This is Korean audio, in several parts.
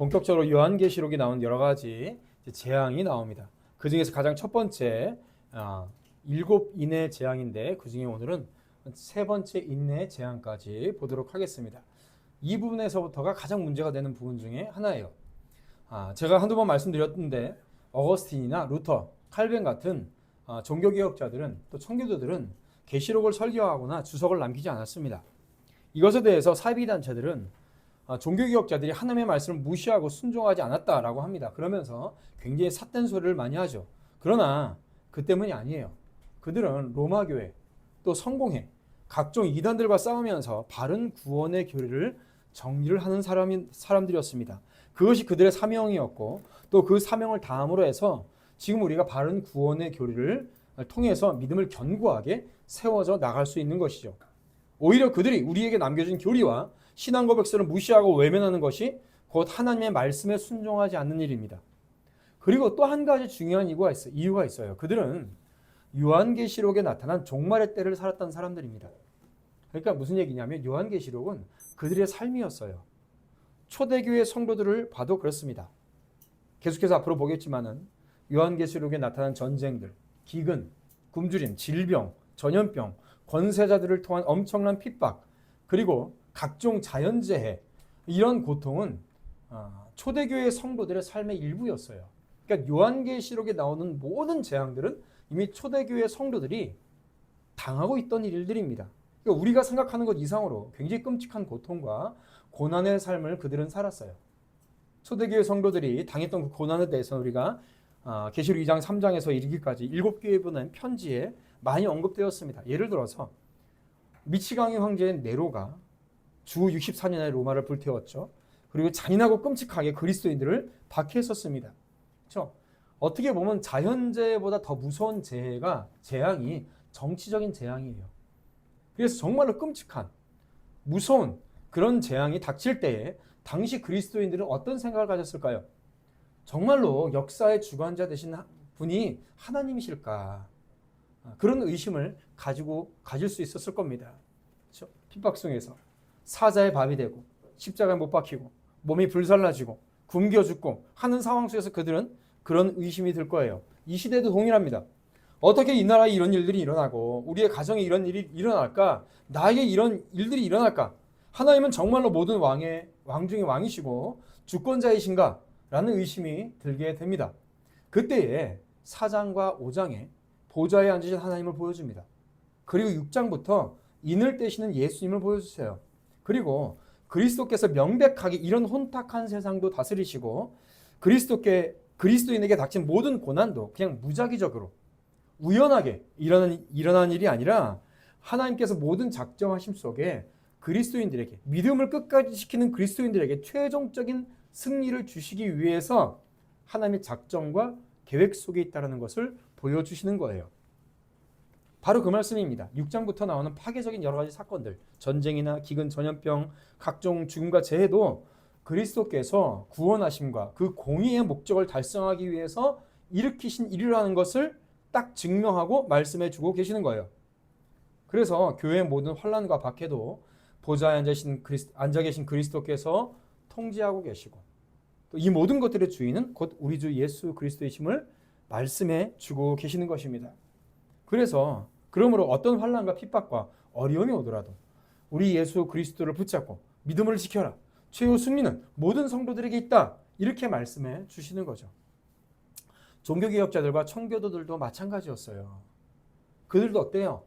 본격적으로 요한계시록이 나온 여러 가지 재앙이 나옵니다. 그 중에서 가장 첫 번째 일곱 인의 재앙인데 그 중에 오늘은 세 번째 인의 재앙까지 보도록 하겠습니다. 이 부분에서부터가 가장 문제가 되는 부분 중에 하나예요. 제가 한두 번 말씀드렸는데 어거스틴이나 루터, 칼빈 같은 종교개혁자들은 또 청교도들은 계시록을 설교하거나 주석을 남기지 않았습니다. 이것에 대해서 사이비단체들은 종교개혁자들이 하나님의 말씀을 무시하고 순종하지 않았다라고 합니다. 그러면서 굉장히 삿된 소리를 많이 하죠. 그러나 그 때문이 아니에요. 그들은 로마교회 또 성공회 각종 이단들과 싸우면서 바른 구원의 교리를 정리를 하는 사람들이었습니다. 그것이 그들의 사명이었고 또 그 사명을 다함으로 해서 지금 우리가 바른 구원의 교리를 통해서 믿음을 견고하게 세워져 나갈 수 있는 것이죠. 오히려 그들이 우리에게 남겨준 교리와 신앙 고백서를 무시하고 외면하는 것이 곧 하나님의 말씀에 순종하지 않는 일입니다. 그리고 또 한 가지 중요한 이유가 있어요. 그들은 요한계시록에 나타난 종말의 때를 살았던 사람들입니다. 그러니까 무슨 얘기냐면 요한계시록은 그들의 삶이었어요. 초대교회 성도들을 봐도 그렇습니다. 계속해서 앞으로 보겠지만은 요한계시록에 나타난 전쟁들, 기근, 굶주림, 질병, 전염병, 권세자들을 통한 엄청난 핍박, 그리고 각종 자연재해, 이런 고통은 초대교회 성도들의 삶의 일부였어요. 그러니까 요한계시록에 나오는 모든 재앙들은 이미 초대교회 성도들이 당하고 있던 일들입니다. 그러니까 우리가 생각하는 것 이상으로 굉장히 끔찍한 고통과 고난의 삶을 그들은 살았어요. 초대교회 성도들이 당했던 그 고난에 대해서는 우리가 계시록 2장 3장에서 이르기까지 7교회에 보낸 편지에 많이 언급되었습니다. 예를 들어서 미치광이 황제인 네로가 주 64년에 로마를 불태웠죠. 그리고 잔인하고 끔찍하게 그리스도인들을 박해했었습니다. 그렇죠? 어떻게 보면 자연재해보다 더 무서운 재앙이 정치적인 재앙이에요. 그래서 정말로 끔찍한 무서운 그런 재앙이 닥칠 때에 당시 그리스도인들은 어떤 생각을 가졌을까요? 정말로 역사의 주관자 되신 분이 하나님이실까? 그런 의심을 가질 수 있었을 겁니다. 그렇죠? 핍박 속에서 사자의 밥이 되고 십자가에 못 박히고 몸이 불살라지고 굶겨 죽고 하는 상황 속에서 그들은 그런 의심이 들 거예요. 이 시대도 동일합니다. 어떻게 이 나라에 이런 일들이 일어나고 우리의 가정에 이런 일이 일어날까? 나에게 이런 일들이 일어날까? 하나님은 정말로 모든 왕 중의 왕이시고 주권자이신가? 라는 의심이 들게 됩니다. 그때에 4장과 5장에 보좌에 앉으신 하나님을 보여줍니다. 그리고 6장부터 인을 떼시는 예수님을 보여주세요. 그리고 그리스도께서 명백하게 이런 혼탁한 세상도 다스리시고 그리스도인에게 닥친 모든 고난도 그냥 무작위적으로 우연하게 일어난 일이 아니라 하나님께서 모든 작정하심 속에 그리스도인들에게 믿음을 끝까지 지키는 그리스도인들에게 최종적인 승리를 주시기 위해서 하나님의 작정과 계획 속에 있다는 것을 보여주시는 거예요. 바로 그 말씀입니다. 6장부터 나오는 파괴적인 여러 가지 사건들, 전쟁이나 기근, 전염병, 각종 죽음과 재해도 그리스도께서 구원하심과 그 공의의 목적을 달성하기 위해서 일으키신 일이라는 것을 딱 증명하고 말씀해 주고 계시는 거예요. 그래서 교회의 모든 환난과 박해도 보좌에 앉아 계신 그리스도께서 통제하고 계시고 또 이 모든 것들의 주인은 곧 우리 주 예수 그리스도이심을 말씀해 주고 계시는 것입니다. 그러므로 어떤 환난과 핍박과 어려움이 오더라도 우리 예수 그리스도를 붙잡고 믿음을 지켜라. 최후 승리는 모든 성도들에게 있다. 이렇게 말씀해 주시는 거죠. 종교개혁자들과 청교도들도 마찬가지였어요. 그들도 어때요?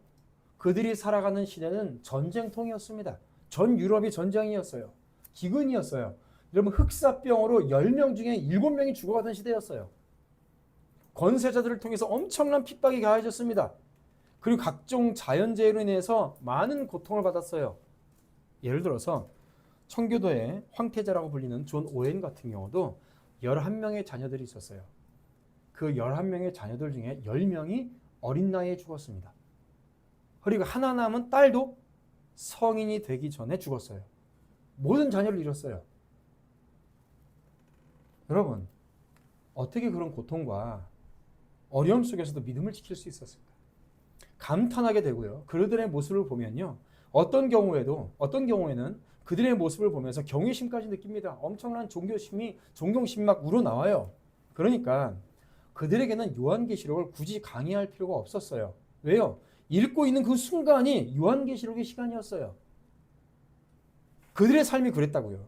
그들이 살아가는 시대는 전쟁통이었습니다. 전 유럽이 전쟁이었어요. 기근이었어요. 여러분 흑사병으로 10명 중에 7명이 죽어가던 시대였어요. 권세자들을 통해서 엄청난 핍박이 가해졌습니다. 그리고 각종 자연재해로 인해서 많은 고통을 받았어요. 예를 들어서 청교도의 황태자라고 불리는 존 오웬 같은 경우도 11명의 자녀들이 있었어요. 그 11명의 자녀들 중에 10명이 어린 나이에 죽었습니다. 그리고 하나 남은 딸도 성인이 되기 전에 죽었어요. 모든 자녀를 잃었어요. 여러분, 어떻게 그런 고통과 어려움 속에서도 믿음을 지킬 수 있었을까? 감탄하게 되고요. 그들의 모습을 보면요. 어떤 경우에는 그들의 모습을 보면서 경외심까지 느낍니다. 엄청난 존경심이 막 우러나와요. 그러니까 그들에게는 요한계시록을 굳이 강의할 필요가 없었어요. 왜요? 읽고 있는 그 순간이 요한계시록의 시간이었어요. 그들의 삶이 그랬다고요.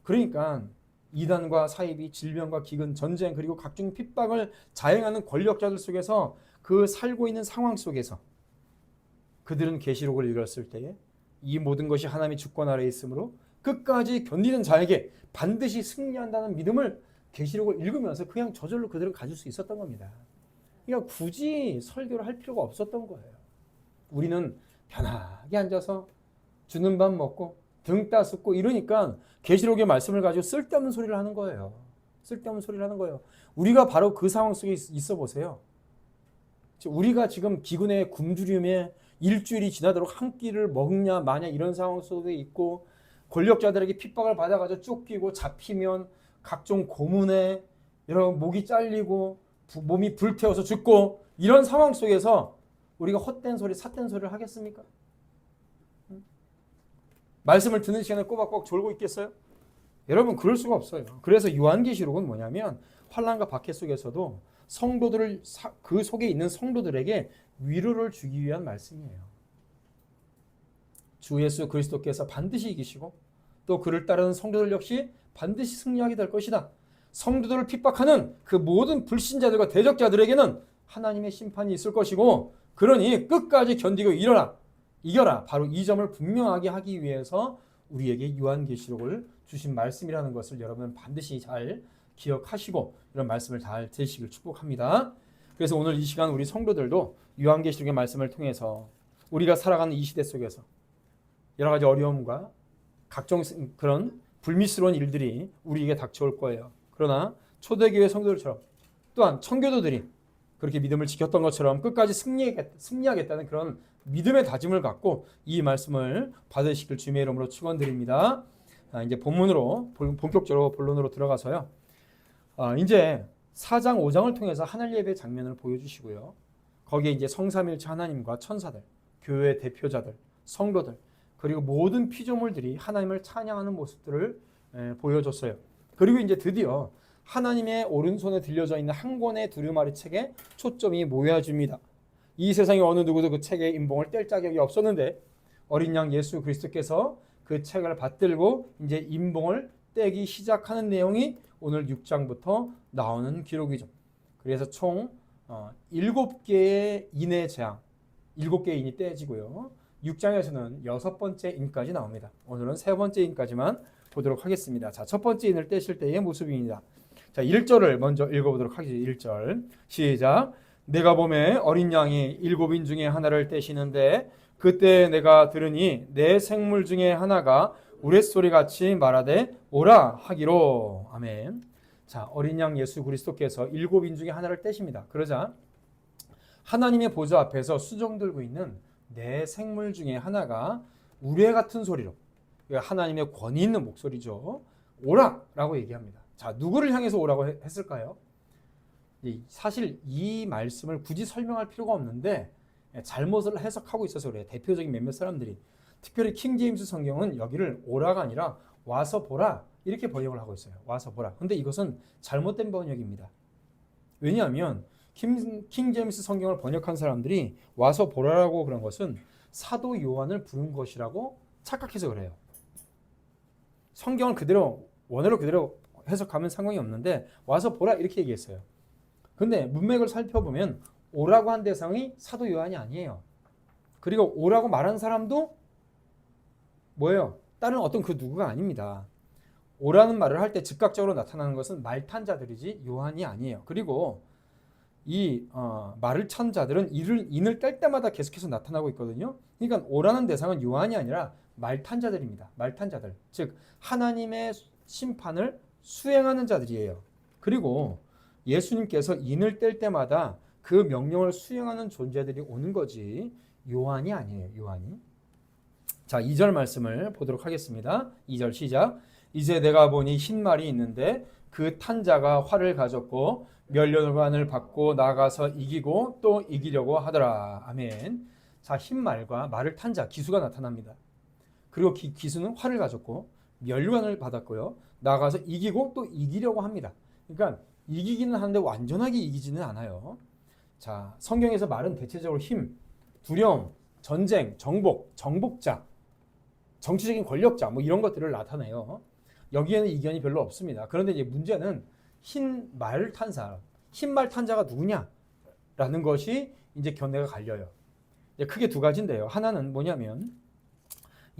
그러니까 이단과 사이비, 질병과 기근, 전쟁 그리고 각종 핍박을 자행하는 권력자들 속에서 그 살고 있는 상황 속에서 그들은 계시록을 읽었을 때에 이 모든 것이 하나님의 주권 아래에 있으므로 끝까지 견디는 자에게 반드시 승리한다는 믿음을 계시록을 읽으면서 그냥 저절로 그들은 가질 수 있었던 겁니다. 그러니까 굳이 설교를 할 필요가 없었던 거예요. 우리는 편하게 앉아서 주는 밥 먹고 등 따숩고 이러니까 계시록의 말씀을 가지고 쓸데없는 소리를 하는 거예요. 쓸데없는 소리를 하는 거예요. 우리가 바로 그 상황 속에 있어 보세요. 우리가 지금 기근에 굶주림에 일주일이 지나도록 한 끼를 먹냐 마냐 이런 상황 속에 있고 권력자들에게 핍박을 받아가지고 쫓기고 잡히면 각종 고문에 이런 목이 잘리고 몸이 불태워서 죽고 이런 상황 속에서 우리가 헛된 소리 삿된 소리를 하겠습니까? 말씀을 듣는 시간에 꼬박꼬박 졸고 있겠어요? 여러분 그럴 수가 없어요. 그래서 요한계시록은 뭐냐면 환난과 박해 속에서도 성도들을 그 속에 있는 성도들에게 위로를 주기 위한 말씀이에요. 주 예수 그리스도께서 반드시 이기시고 또 그를 따르는 성도들 역시 반드시 승리하게 될 것이다. 성도들을 핍박하는 그 모든 불신자들과 대적자들에게는 하나님의 심판이 있을 것이고 그러니 끝까지 견디고 이겨라. 바로 이 점을 분명하게 하기 위해서 우리에게 요한계시록을 주신 말씀이라는 것을 여러분은 반드시 잘 기억하시고 이런 말씀을 잘 들으시길 축복합니다. 그래서 오늘 이 시간 우리 성도들도 요한계시록의 말씀을 통해서 우리가 살아가는 이 시대 속에서 여러 가지 어려움과 각종 그런 불미스러운 일들이 우리에게 닥쳐올 거예요. 그러나 초대교회 성도들처럼 또한 청교도들이 그렇게 믿음을 지켰던 것처럼 끝까지 승리하겠다는 그런 믿음의 다짐을 갖고 이 말씀을 받으시길 주님의 이름으로 축원드립니다. 이제 본격적으로 본론으로 들어가서요. 이제 4장 5장을 통해서 하늘 예배 장면을 보여주시고요. 거기에 이제 성삼일체 하나님과 천사들, 교회의 대표자들, 성도들 그리고 모든 피조물들이 하나님을 찬양하는 모습들을 보여줬어요. 그리고 이제 드디어 하나님의 오른손에 들려져 있는 한 권의 두루마리 책에 초점이 모여집니다. 이 세상에 어느 누구도 그 책의 인봉을 뗄 자격이 없었는데 어린 양 예수 그리스도께서 그 책을 받들고 이제 인봉을 떼기 시작하는 내용이 오늘 6장부터 나오는 기록이죠. 그래서 총 7개의 인의 재앙, 7개의 인이 떼지고요. 6장에서는 6번째 인까지 나옵니다. 오늘은 3번째 인까지만 보도록 하겠습니다. 자, 첫 번째 인을 떼실 때의 모습입니다. 자, 1절을 먼저 읽어보도록 하겠습니다. 1절 시작. 내가 보매 어린 양이 7인 중에 하나를 떼시는데 그때 내가 들으니 내 생물 중에 하나가 우레소리같이 말하되 오라 하기로. 아멘. 자, 어린 양 예수 그리스도께서 7인 중에 하나를 떼십니다. 그러자 하나님의 보좌 앞에서 수종 들고 있는 내 생물 중에 하나가 우레 같은 소리로, 하나님의 권위 있는 목소리죠, 오라라고 얘기합니다. 자, 누구를 향해서 오라고 했을까요? 사실 이 말씀을 굳이 설명할 필요가 없는데 잘못을 해석하고 있어서 그래요. 대표적인 몇몇 사람들이. 특별히 킹 제임스 성경은 여기를 오라가 아니라 와서 보라 이렇게 번역을 하고 있어요. 와서 보라. 근데 이것은 잘못된 번역입니다. 왜냐하면 킹 제임스 성경을 번역한 사람들이 와서 보라라고 그런 것은 사도 요한을 부른 것이라고 착각해서 그래요. 성경을 그대로 원어로 그대로 해석하면 상관이 없는데 와서 보라 이렇게 얘기했어요. 근데 문맥을 살펴보면 오라고 한 대상이 사도 요한이 아니에요. 그리고 오라고 말한 사람도 뭐예요? 다른 어떤 그 누구가 아닙니다. 오라는 말을 할 때 즉각적으로 나타나는 것은 말 탄 자들이지 요한이 아니에요. 그리고 이 말을 찬 자들은 인을 뗄 때마다 계속해서 나타나고 있거든요. 그러니까 오라는 대상은 요한이 아니라 말 탄 자들입니다. 말 탄 자들. 즉 하나님의 심판을 수행하는 자들이에요. 그리고 예수님께서 인을 뗄 때마다 그 명령을 수행하는 존재들이 오는 거지 요한이 아니에요. 요한이. 자, 2절 말씀을 보도록 하겠습니다. 2절 시작. 이제 내가 보니 흰 말이 있는데 그 탄 자가 활을 가졌고 멸련관을 받고 나가서 이기고 또 이기려고 하더라. 아멘. 자, 흰 말과 말을 탄 자 기수가 나타납니다. 그리고 기수는 활을 가졌고 멸류관을 받았고요. 나아가서 이기고 또 이기려고 합니다. 그러니까 이기기는 하는데 완전하게 이기지는 않아요. 자, 성경에서 말은 대체적으로 힘, 두려움, 전쟁, 정복자, 정치적인 권력자 뭐 이런 것들을 나타내요. 여기에는 이견이 별로 없습니다. 그런데 이제 문제는 흰 말 탄 사람, 흰 말 탄 자가 누구냐라는 것이 이제 견해가 갈려요. 이제 크게 두 가지인데요. 하나는 뭐냐면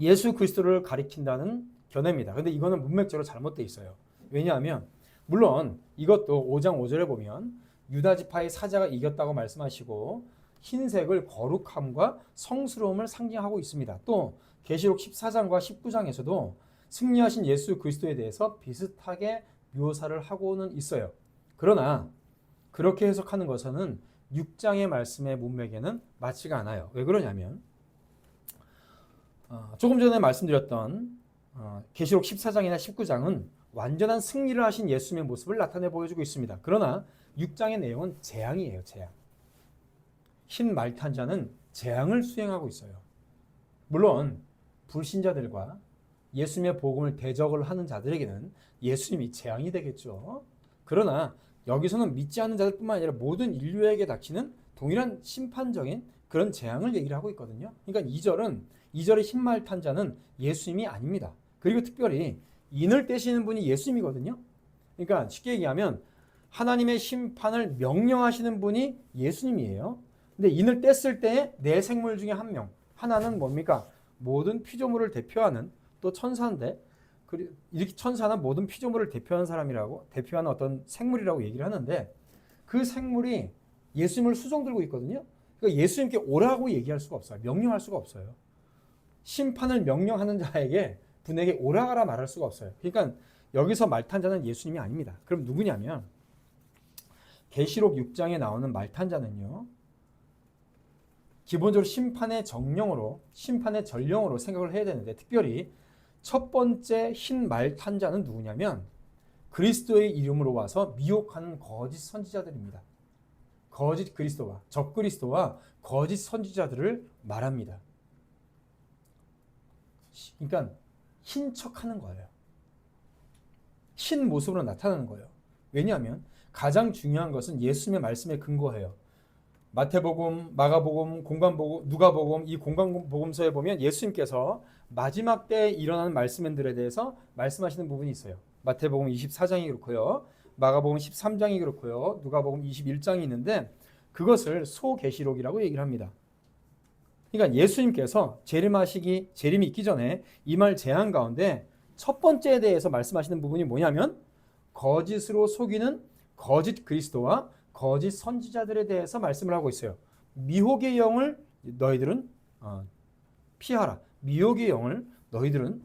예수 그리스도를 가리킨다는 견해입니다. 근데 이거는 문맥적으로 잘못되어 있어요. 왜냐하면 물론 이것도 5장 5절에 보면 유다 지파의 사자가 이겼다고 말씀하시고 흰색을 거룩함과 성스러움을 상징하고 있습니다. 또 계시록 14장과 19장에서도 승리하신 예수 그리스도에 대해서 비슷하게 묘사를 하고는 있어요. 그러나 그렇게 해석하는 것은 6장의 말씀의 문맥에는 맞지가 않아요. 왜 그러냐면 조금 전에 말씀드렸던 계시록 14장이나 19장은 완전한 승리를 하신 예수님의 모습을 나타내 보여주고 있습니다. 그러나 6장의 내용은 재앙이에요. 재앙. 흰 말 탄 자는 재앙을 수행하고 있어요. 물론 불신자들과 예수님의 복음을 대적을 하는 자들에게는 예수님이 재앙이 되겠죠. 그러나 여기서는 믿지 않는 자들뿐만 아니라 모든 인류에게 닥치는 동일한 심판적인 그런 재앙을 얘기를 하고 있거든요. 그러니까 2절의 흰 말 탄 자는 예수님이 아닙니다. 그리고 특별히 인을 떼시는 분이 예수님이거든요. 그러니까 쉽게 얘기하면 하나님의 심판을 명령하시는 분이 예수님이에요. 근데 인을 뗐을 때의 네 생물 중에 한 명, 하나는 뭡니까? 모든 피조물을 대표하는 또 천사인데 이렇게 천사는 모든 피조물을 대표하는 사람이라고 대표하는 어떤 생물이라고 얘기를 하는데 그 생물이 예수님을 수종 들고 있거든요. 그러니까 예수님께 오라고 얘기할 수가 없어요. 명령할 수가 없어요. 심판을 명령하는 자에게 분에게 오라가라 말할 수가 없어요. 그러니까 여기서 말탄 자는 예수님이 아닙니다. 그럼 누구냐면 계시록 6장에 나오는 말탄 자는요. 기본적으로 심판의 정령으로 심판의 전령으로 생각을 해야 되는데 특별히 첫 번째 흰 말 탄 자는 누구냐면 그리스도의 이름으로 와서 미혹하는 거짓 선지자들입니다. 거짓 그리스도와 적그리스도와 거짓 선지자들을 말합니다. 그러니까 흰 척하는 거예요. 흰 모습으로 나타나는 거예요. 왜냐하면 가장 중요한 것은 예수님의 말씀에 근거해요. 마태복음, 마가복음, 공관복음, 누가복음 이 공관복음서에 보면 예수님께서 마지막 때에 일어나는 말씀들에 대해서 말씀하시는 부분이 있어요. 마태복음 24장이 그렇고요. 마가복음 13장이 그렇고요. 누가복음 21장이 있는데 그것을 소계시록이라고 얘기를 합니다. 그러니까 예수님께서 재림이 있기 전에 이 말 재앙 가운데 첫 번째에 대해서 말씀하시는 부분이 뭐냐면 거짓으로 속이는 거짓 그리스도와 거짓 선지자들에 대해서 말씀을 하고 있어요. 미혹의 영을 너희들은 피하라. 미혹의 영을 너희들은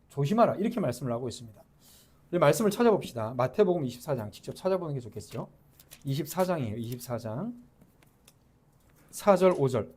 조심하라. 이렇게 말씀을 하고 있습니다. 우리 말씀을 찾아봅시다. 마태복음 24장 직접 찾아보는 게 좋겠죠. 24장이에요. 24장 4절 5절.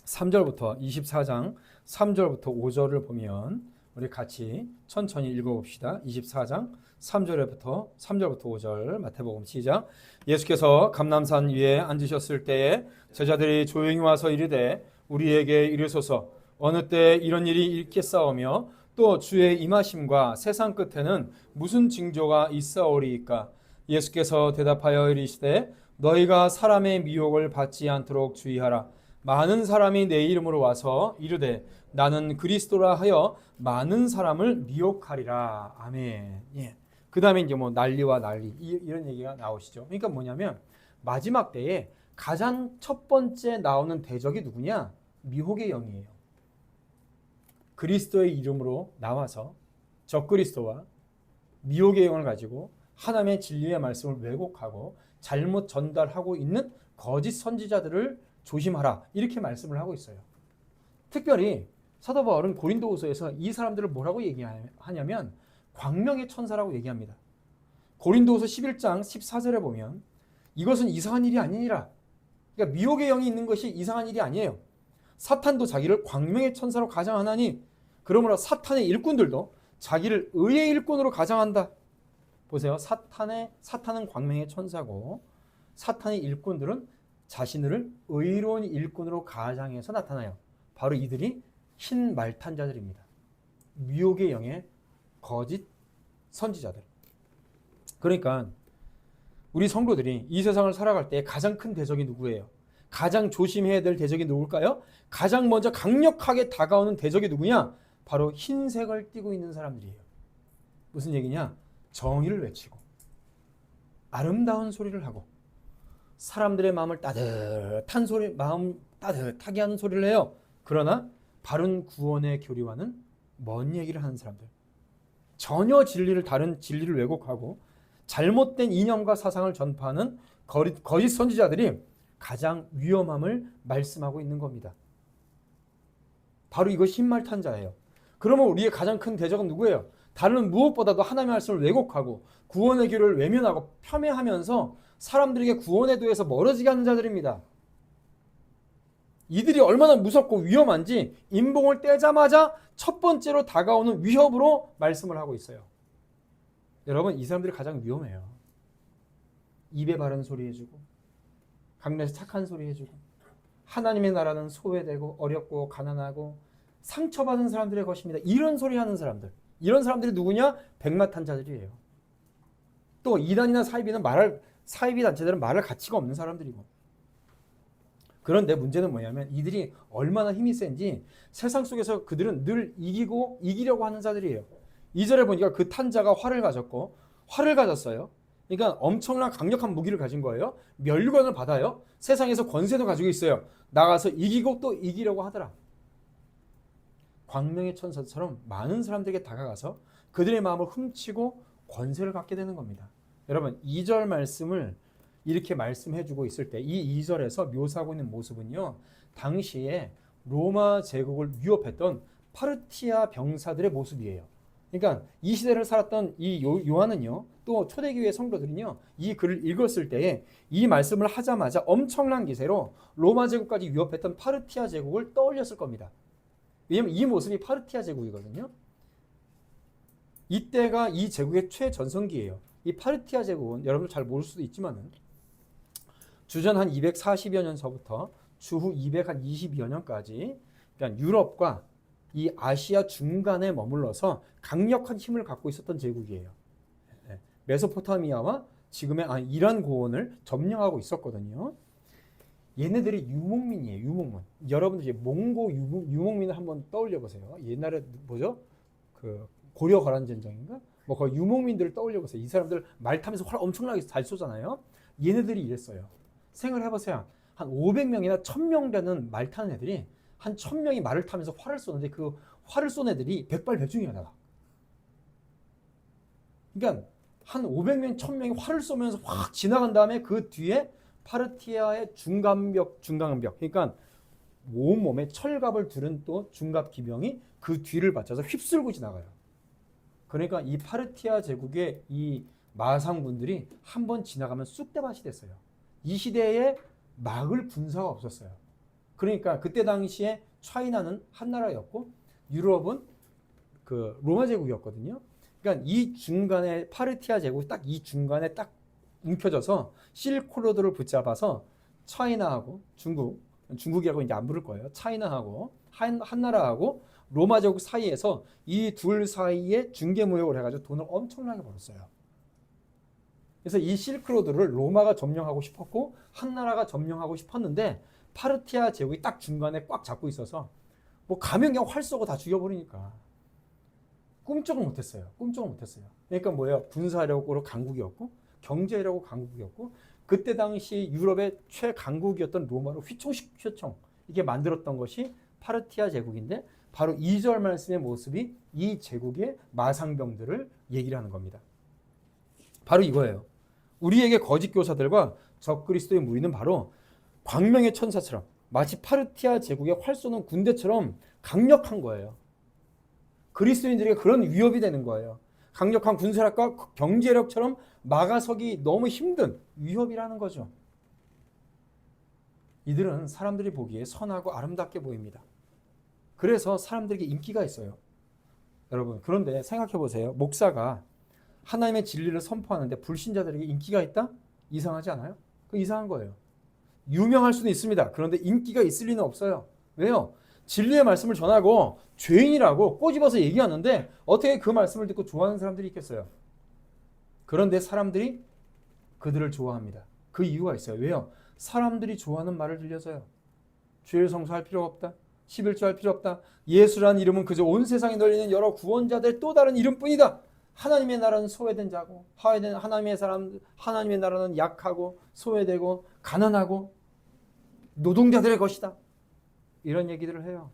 (3절부터) 24장 3절부터 5절을 보면 우리 같이 천천히 읽어봅시다. 24장 3절부터 5절 마태복음 시작. 예수께서 감람산 위에 앉으셨을 때에 제자들이 조용히 와서 이르되 우리에게 이르소서 어느 때 이런 일이 있겠사오며 또 주의 임하심과 세상 끝에는 무슨 징조가 있사오리이까. 예수께서 대답하여 이르시되 너희가 사람의 미혹을 받지 않도록 주의하라. 많은 사람이 내 이름으로 와서 이르되 나는 그리스도라 하여 많은 사람을 미혹하리라. 아멘. 예. 그 다음에 이제 뭐 난리와 난리 이런 얘기가 나오시죠. 그러니까 뭐냐면 마지막 때에 가장 첫 번째 나오는 대적이 누구냐? 미혹의 영이에요. 그리스도의 이름으로 나와서 적그리스도와 미혹의 영을 가지고 하나님의 진리의 말씀을 왜곡하고 잘못 전달하고 있는 거짓 선지자들을 조심하라. 이렇게 말씀을 하고 있어요. 특별히 사도 바울은 고린도후서에서 이 사람들을 뭐라고 얘기하냐면 광명의 천사라고 얘기합니다. 고린도후서 11장 14절에 보면 이것은 이상한 일이 아니니라. 그러니까 미혹의 영이 있는 것이 이상한 일이 아니에요. 사탄도 자기를 광명의 천사로 가장하나니 그러므로 사탄의 일꾼들도 자기를 의의 일꾼으로 가장한다. 보세요. 사탄은 광명의 천사고 사탄의 일꾼들은 자신을 의로운 일꾼으로 가장해서 나타나요. 바로 이들이 흰 말탄자들입니다. 미혹의 영의 거짓 선지자들. 그러니까 우리 성도들이 이 세상을 살아갈 때 가장 큰 대적이 누구예요? 가장 조심해야 될 대적이 누굴까요? 가장 먼저 강력하게 다가오는 대적이 누구냐? 바로 흰색을 띠고 있는 사람들이에요. 무슨 얘기냐? 정의를 외치고 아름다운 소리를 하고 사람들의 마음을 마음 따뜻하게 하는 소리를 해요. 그러나 바른 구원의 교리와는 먼 얘기를 하는 사람들. 전혀 다른 진리를 왜곡하고 잘못된 이념과 사상을 전파하는 거짓 선지자들이 가장 위험함을 말씀하고 있는 겁니다. 바로 이것이 흰말탄자예요. 그러면 우리의 가장 큰 대적은 누구예요? 다른 무엇보다도 하나님의 말씀을 왜곡하고 구원의 길을 외면하고 폄훼하면서 사람들에게 구원에 대해서 멀어지게 하는 자들입니다. 이들이 얼마나 무섭고 위험한지 인봉을 떼자마자 첫 번째로 다가오는 위협으로 말씀을 하고 있어요. 여러분, 이 사람들이 가장 위험해요. 입에 바른 소리 해주고 강렬해서 착한 소리 해주고 하나님의 나라는 소외되고 어렵고 가난하고 상처받은 사람들의 것입니다. 이런 소리 하는 사람들. 이런 사람들이 누구냐? 백마탄자들이에요. 또 이단이나 사이비 단체들은 말할 가치가 없는 사람들이고. 그런데 문제는 뭐냐면 이들이 얼마나 힘이 센지 세상 속에서 그들은 늘 이기려고 하는 자들이에요. 2절에 보니까 그 탄자가 활을 가졌어요. 그러니까 엄청난 강력한 무기를 가진 거예요. 멸관을 받아요. 세상에서 권세도 가지고 있어요. 나가서 이기고 또 이기려고 하더라. 광명의 천사처럼 많은 사람들에게 다가가서 그들의 마음을 훔치고 권세를 갖게 되는 겁니다. 여러분, 2절 말씀을 이렇게 말씀해주고 있을 때 이 2절에서 묘사하고 있는 모습은요, 당시에 로마 제국을 위협했던 파르티아 병사들의 모습이에요. 그러니까 이 시대를 살았던 이 요한은요, 또 초대교회 성도들은요, 이 글을 읽었을 때에 이 말씀을 하자마자 엄청난 기세로 로마 제국까지 위협했던 파르티아 제국을 떠올렸을 겁니다. 왜냐하면 이 모습이 파르티아 제국이거든요. 이때가 이 제국의 최전성기예요. 이 파르티아 제국은 여러분들 잘 모를 수도 있지만은 주전 한 240여 년서부터 주후 222여 년까지 그러니까 유럽과 이 아시아 중간에 머물러서 강력한 힘을 갖고 있었던 제국이에요. 메소포타미아와 지금의 이란 고원을 점령하고 있었거든요. 얘네들이 유목민이에요. 유목민. 여러분들 이제 몽고 유목민을 한번 떠올려 보세요. 옛날에 뭐죠? 그 고려 거란 전쟁인가? 뭐 그 유목민들을 떠올려 보세요. 이 사람들 말 타면서 활 엄청나게 잘 쏘잖아요. 얘네들이 이랬어요. 생각을 해보세요. 한 500명이나 1000명 되는 말 타는 애들이 한 1000명이 말을 타면서 활을 쏘는데 그 활을 쏜 애들이 백발백중이야. 그러니까 한 500명, 1000명이 활을 쏘면서 확 지나간 다음에 그 뒤에 파르티아의 중간벽. 그러니까 온몸에 철갑을 두른 또 중갑 기병이 그 뒤를 받쳐서 휩쓸고 지나가요. 그러니까 이 파르티아 제국의 이 마상군들이 한번 지나가면 쑥대밭이 됐어요. 이 시대에 막을 군사가 없었어요. 그러니까 그때 당시에 차이나는 한 나라였고 유럽은 그 로마 제국이었거든요. 그러니까 이 중간에 파르티아 제국이 딱 이 중간에 딱 움켜져서 실크로드를 붙잡아서 차이나하고 중국이라고 이제 안 부를 거예요. 차이나하고 한 나라하고 로마 제국 사이에서 이 둘 사이에 중개 무역을 해가지고 돈을 엄청나게 벌었어요. 그래서 이 실크로드를 로마가 점령하고 싶었고 한 나라가 점령하고 싶었는데 파르티아 제국이 딱 중간에 꽉 잡고 있어서 뭐 가면 그냥 활 쏘고 다 죽여버리니까 꿈쩍을 못했어요. 그러니까 뭐예요? 군사력으로 강국이었고 경제력으로 강국이었고 그때 당시 유럽의 최강국이었던 로마를 휘청 이렇게 만들었던 것이 파르티아 제국인데 바로 2절 말씀의 모습이 이 제국의 마상병들을 얘기를 하는 겁니다. 바로 이거예요. 우리에게 거짓 교사들과 적그리스도의 무리는 바로 광명의 천사처럼 마치 파르티아 제국의 활 쏘는 군대처럼 강력한 거예요. 그리스도인들에게 그런 위협이 되는 거예요. 강력한 군사력과 경제력처럼 막아서기 너무 힘든 위협이라는 거죠. 이들은 사람들이 보기에 선하고 아름답게 보입니다. 그래서 사람들에게 인기가 있어요. 여러분, 그런데 생각해 보세요. 목사가 하나님의 진리를 선포하는데 불신자들에게 인기가 있다? 이상하지 않아요? 그 이상한 거예요. 유명할 수는 있습니다. 그런데 인기가 있을 리는 없어요. 왜요? 진리의 말씀을 전하고 죄인이라고 꼬집어서 얘기하는데 어떻게 그 말씀을 듣고 좋아하는 사람들이 있겠어요? 그런데 사람들이 그들을 좋아합니다. 그 이유가 있어요. 왜요? 사람들이 좋아하는 말을 들려서요. 죄를 성소할 필요가 없다. 11조 할 필요 없다. 예수라는 이름은 그저 온 세상에 널리는 여러 구원자들의 또 다른 이름뿐이다. 하나님의 나라는 소외된 자고 하나님의 나라는 약하고 소외되고 가난하고 노동자들의 것이다. 이런 얘기들을 해요.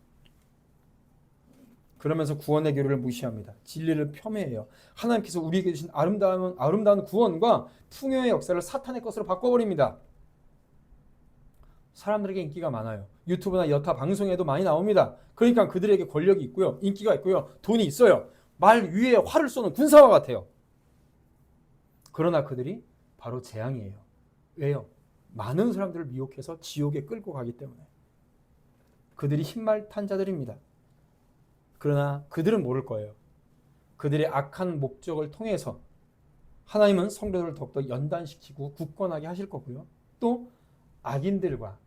그러면서 구원의 교리를 무시합니다. 진리를 폄훼해요. 하나님께서 우리에게 주신 아름다운 구원과 풍요의 역사를 사탄의 것으로 바꿔버립니다. 사람들에게 인기가 많아요. 유튜브나 여타 방송에도 많이 나옵니다. 그러니까 그들에게 권력이 있고요. 인기가 있고요. 돈이 있어요. 말 위에 활을 쏘는 군사와 같아요. 그러나 그들이 바로 재앙이에요. 왜요? 많은 사람들을 미혹해서 지옥에 끌고 가기 때문에. 그들이 흰말 탄 자들입니다. 그러나 그들은 모를 거예요. 그들의 악한 목적을 통해서 하나님은 성도들을 더욱더 연단시키고 굳건하게 하실 거고요. 또 악인들과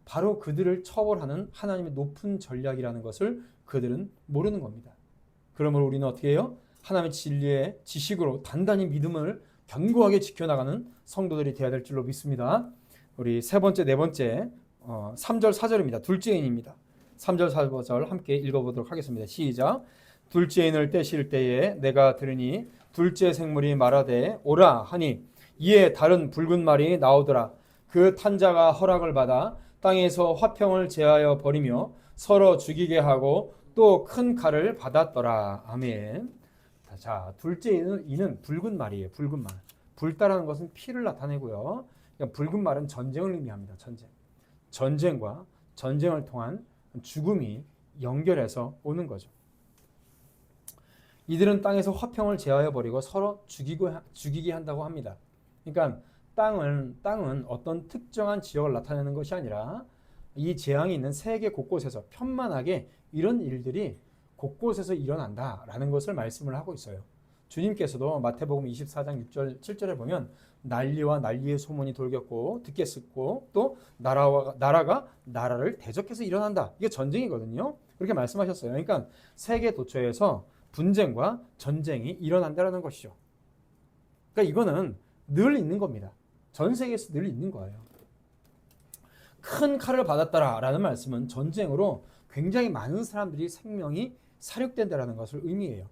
바로 그들을 처벌하는 하나님의 높은 전략이라는 것을 그들은 모르는 겁니다. 그러므로 우리는 어떻게 해요? 하나님의 진리의 지식으로 단단히 믿음을 견고하게 지켜나가는 성도들이 되어야 될 줄로 믿습니다. 우리 세 번째, 네 번째 3절, 4절입니다. 둘째인입니다. 3절, 4절 함께 읽어보도록 하겠습니다. 시작. 둘째인을 떼실 때에 내가 들으니 둘째 생물이 말하되 오라 하니 이에 다른 붉은 말이 나오더라. 그 탄자가 허락을 받아 땅에서 화평을 제하여 버리며 서로 죽이게 하고 또 큰 칼을 받았더라. 아멘. 자, 둘째 이는 붉은 말이에요. 붉은 말. 붉다라는 것은 피를 나타내고요. 그러니까 붉은 말은 전쟁을 의미합니다. 전쟁. 전쟁과 전쟁을 통한 죽음이 연결해서 오는 거죠. 이들은 땅에서 화평을 제하여 버리고 서로 죽이게 한다고 합니다. 그러니까 땅은 어떤 특정한 지역을 나타내는 것이 아니라 이 재앙이 있는 세계 곳곳에서 편만하게 이런 일들이 곳곳에서 일어난다라는 것을 말씀을 하고 있어요. 주님께서도 마태복음 24장 6절 7절에 보면 난리와 난리의 소문이 돌겠고 듣겠고 또 나라가 나라를 대적해서 일어난다. 이게 전쟁이거든요. 그렇게 말씀하셨어요. 그러니까 세계 도처에서 분쟁과 전쟁이 일어난다는 것이죠. 그러니까 이거는 늘 있는 겁니다. 전 세계에서 늘 있는 거예요. 큰 칼을 받았다라는 말씀은 전쟁으로 굉장히 많은 사람들이 생명이 살육된다는 것을 의미해요.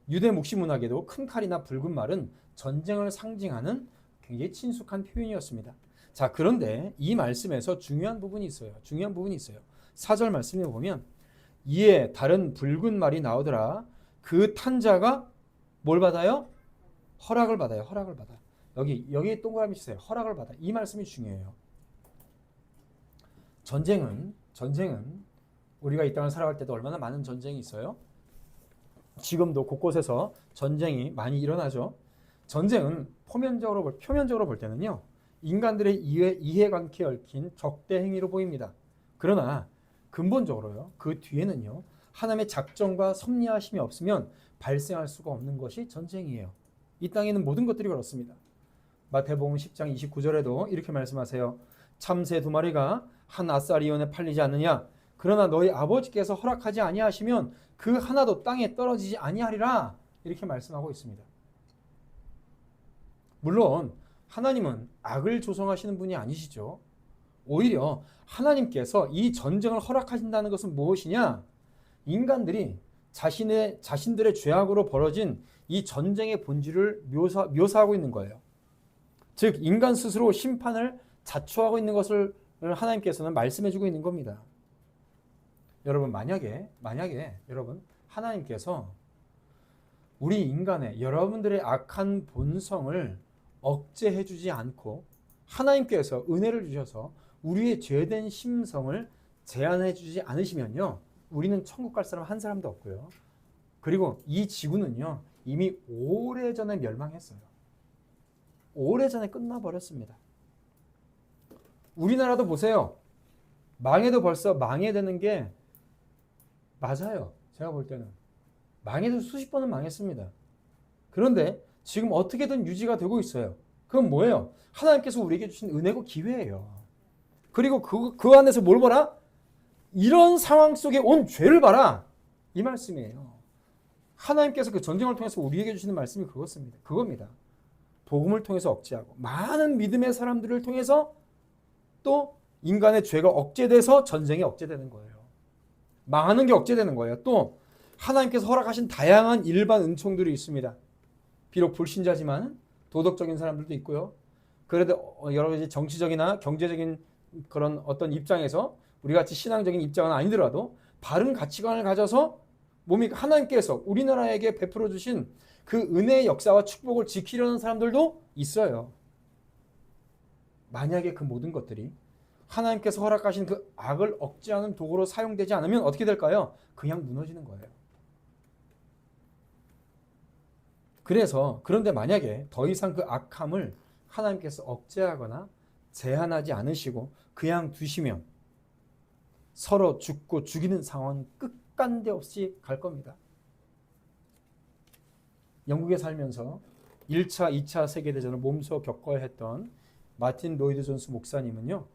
유대 묵시 문학에도 큰 칼이나 붉은 말은 전쟁을 상징하는 굉장히 친숙한 표현이었습니다. 자, 그런데 이 말씀에서 중요한 부분이 있어요. 4절 말씀에 보면 이에 다른 붉은 말이 나오더라. 그 탄자가 뭘 받아요? 허락을 받아요. 여기 동그라미 치세요. 허락을 받아. 이 말씀이 중요해요. 전쟁은 우리가 이 땅을 살아갈 때도 얼마나 많은 전쟁이 있어요? 지금도 곳곳에서 전쟁이 많이 일어나죠. 전쟁은 표면적으로 볼 때는요. 인간들의 이해관계에 얽힌 적대 행위로 보입니다. 그러나 근본적으로요. 그 뒤에는요. 하나님의 작정과 섭리하심이 없으면 발생할 수가 없는 것이 전쟁이에요. 이 땅에는 모든 것들이 그렇습니다. 마태복음 10장 29절에도 이렇게 말씀하세요. 참새 2마리가 한 아사리온에 팔리지 않느냐? 그러나 너희 아버지께서 허락하지 아니하시면 그 하나도 땅에 떨어지지 아니하리라. 이렇게 말씀하고 있습니다. 물론 하나님은 악을 조성하시는 분이 아니시죠. 오히려 하나님께서 이 전쟁을 허락하신다는 것은 무엇이냐? 인간들이 자신들의 죄악으로 벌어진 이 전쟁의 본질을 묘사하고 있는 거예요. 즉 인간 스스로 심판을 자초하고 있는 것을 하나님께서는 말씀해주고 있는 겁니다. 여러분 만약에 여러분 하나님께서 우리 인간의 여러분들의 악한 본성을 억제해주지 않고 하나님께서 은혜를 주셔서 우리의 죄된 심성을 제한해주지 않으시면요. 우리는 천국 갈 사람 한 사람도 없고요. 그리고 이 지구는요. 이미 오래전에 멸망했어요. 오래전에 끝나버렸습니다. 우리나라도 보세요. 망해도 벌써 망해야 되는 게 맞아요. 제가 볼 때는. 망해도 수십 번은 망했습니다. 그런데 지금 어떻게든 유지가 되고 있어요. 그건 뭐예요? 하나님께서 우리에게 주신 은혜고 기회예요. 그리고 그 안에서 뭘 봐라? 이런 상황 속에 온 죄를 봐라. 이 말씀이에요. 하나님께서 그 전쟁을 통해서 우리에게 주시는 말씀이 그겁니다. 복음을 통해서 억제하고 많은 믿음의 사람들을 통해서 또 인간의 죄가 억제돼서 전쟁이 억제되는 거예요. 망하는 게 억제되는 거예요. 또 하나님께서 허락하신 다양한 일반 은총들이 있습니다. 비록 불신자지만 도덕적인 사람들도 있고요. 그래도 여러 가지 정치적이나 경제적인 그런 어떤 입장에서 우리 같이 신앙적인 입장은 아니더라도 바른 가치관을 가져서 몸이 하나님께서 우리나라에게 베풀어 주신 그 은혜의 역사와 축복을 지키려는 사람들도 있어요. 만약에 그 모든 것들이 하나님께서 허락하신 그 악을 억제하는 도구로 사용되지 않으면 어떻게 될까요? 그냥 무너지는 거예요. 그런데 만약에 더 이상 그 악함을 하나님께서 억제하거나 제한하지 않으시고 그냥 두시면 서로 죽고 죽이는 상황이 끝간데 없이 갈 겁니다. 영국에 살면서 1차, 2차 세계대전을 몸소 겪어야 했던 마틴 로이드 존스 목사님은요.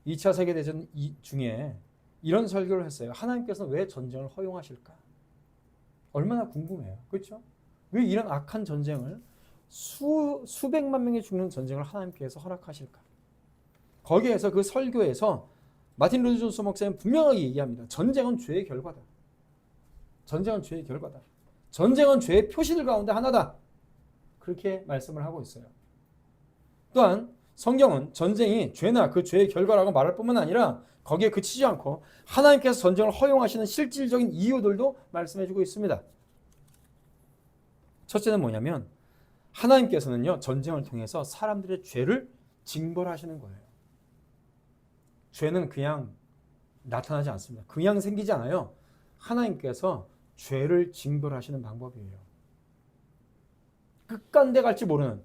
2차 세계대전 중에 이런 설교를 했어요. 하나님께서는 왜 전쟁을 허용하실까? 얼마나 궁금해요. 그렇죠? 왜 이런 악한 전쟁을 수백만 명이 죽는 전쟁을 하나님께서 허락하실까? 거기에서 그 설교에서 마틴 로이드 존스 목사님 분명하게 얘기합니다. 전쟁은 죄의 결과다. 전쟁은 죄의 결과다. 전쟁은 죄의 표시들 가운데 하나다. 그렇게 말씀을 하고 있어요. 또한 성경은 전쟁이 죄나 그 죄의 결과라고 말할 뿐만 아니라 거기에 그치지 않고 하나님께서 전쟁을 허용하시는 실질적인 이유들도 말씀해주고 있습니다. 첫째는 뭐냐면 하나님께서는요 전쟁을 통해서 사람들의 죄를 징벌하시는 거예요. 죄는 그냥 나타나지 않습니다. 그냥 생기지 않아요. 하나님께서 죄를 징벌하시는 방법이에요. 끝간데 갈지 모르는